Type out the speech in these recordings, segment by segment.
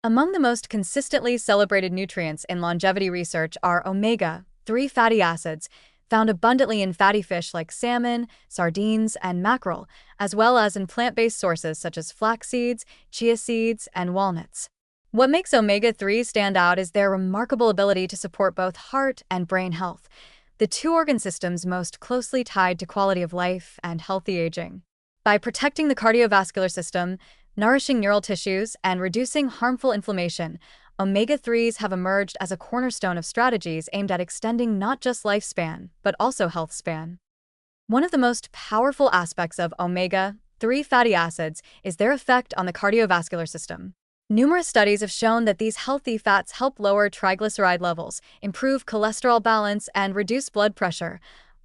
Among the most consistently celebrated nutrients in longevity research are omega-3 fatty acids, found abundantly in fatty fish like salmon, sardines, and mackerel, as well as in plant-based sources such as flax seeds, chia seeds, and walnuts. What makes omega-3 stand out is their remarkable ability to support both heart and brain health, the two organ systems most closely tied to quality of life and healthy aging. By protecting the cardiovascular system, nourishing neural tissues, and reducing harmful inflammation, omega-3s have emerged as a cornerstone of strategies aimed at extending not just lifespan, but also health span. One of the most powerful aspects of omega-3 fatty acids is their effect on the cardiovascular system. Numerous studies have shown that these healthy fats help lower triglyceride levels, improve cholesterol balance, and reduce blood pressure,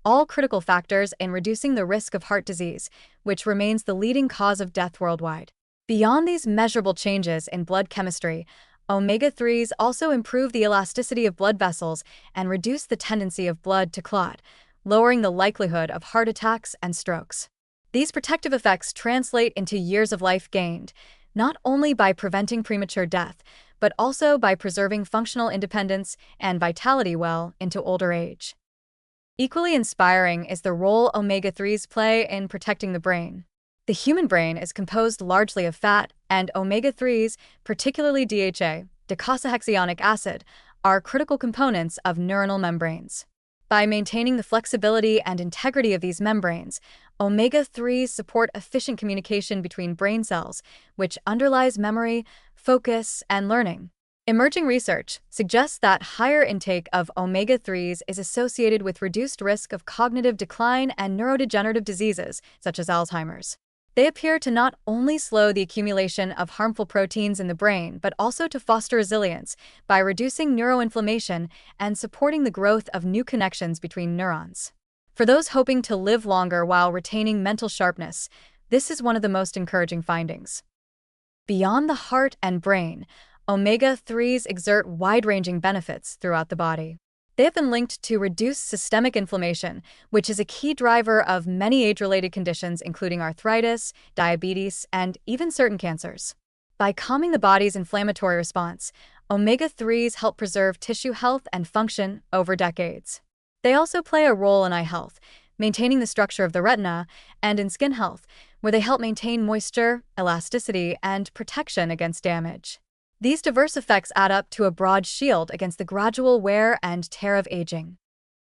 all critical factors in reducing the risk of heart disease, which remains the leading cause of death worldwide. Beyond these measurable changes in blood chemistry, omega-3s also improve the elasticity of blood vessels and reduce the tendency of blood to clot, lowering the likelihood of heart attacks and strokes. These protective effects translate into years of life gained, not only by preventing premature death, but also by preserving functional independence and vitality well into older age. Equally inspiring is the role omega-3s play in protecting the brain. The human brain is composed largely of fat, and omega-3s, particularly DHA, docosahexaenoic acid, are critical components of neuronal membranes. By maintaining the flexibility and integrity of these membranes, omega-3s support efficient communication between brain cells, which underlies memory, focus, and learning. Emerging research suggests that higher intake of omega-3s is associated with reduced risk of cognitive decline and neurodegenerative diseases, such as Alzheimer's. They appear to not only slow the accumulation of harmful proteins in the brain, but also to foster resilience by reducing neuroinflammation and supporting the growth of new connections between neurons. For those hoping to live longer while retaining mental sharpness, this is one of the most encouraging findings. Beyond the heart and brain, omega-3s exert wide-ranging benefits throughout the body. They have been linked to reduced systemic inflammation, which is a key driver of many age-related conditions including arthritis, diabetes, and even certain cancers. By calming the body's inflammatory response, omega-3s help preserve tissue health and function over decades. They also play a role in eye health, maintaining the structure of the retina, and in skin health, where they help maintain moisture, elasticity, and protection against damage. These diverse effects add up to a broad shield against the gradual wear and tear of aging.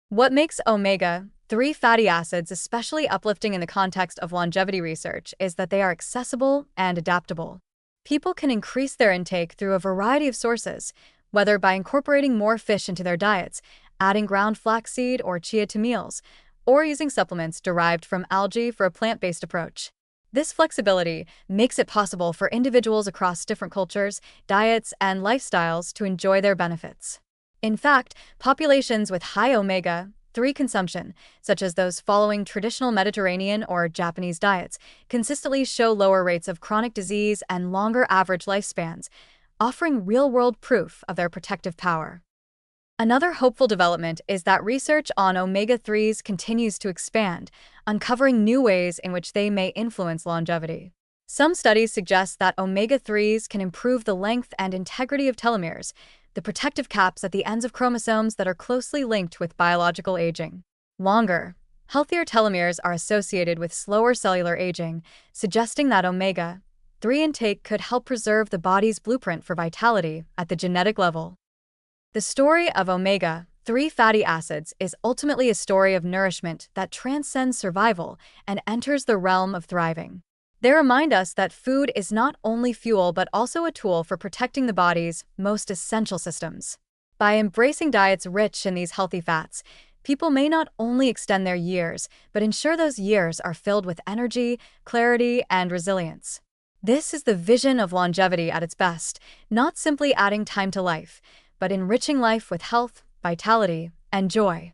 What makes omega-3 fatty acids especially uplifting in the context of longevity research is that they are accessible and adaptable. People can increase their intake through a variety of sources, whether by incorporating more fish into their diets, adding ground flaxseed or chia to meals, or using supplements derived from algae for a plant-based approach. This flexibility makes it possible for individuals across different cultures, diets, and lifestyles to enjoy their benefits. In fact, populations with high omega-3 consumption, such as those following traditional Mediterranean or Japanese diets, consistently show lower rates of chronic disease and longer average lifespans, offering real-world proof of their protective power. Another hopeful development is that research on omega-3s continues to expand, uncovering new ways in which they may influence longevity. Some studies suggest that omega-3s can improve the length and integrity of telomeres, the protective caps at the ends of chromosomes that are closely linked with biological aging. Longer, healthier telomeres are associated with slower cellular aging, suggesting that omega-3 intake could help preserve the body's blueprint for vitality at the genetic level. The story of omega-3 fatty acids is ultimately a story of nourishment that transcends survival and enters the realm of thriving. They remind us that food is not only fuel but also a tool for protecting the body's most essential systems. By embracing diets rich in these healthy fats, people may not only extend their years, but ensure those years are filled with energy, clarity, and resilience. This is the vision of longevity at its best, not simply adding time to life, but enriching life with health, vitality, and joy.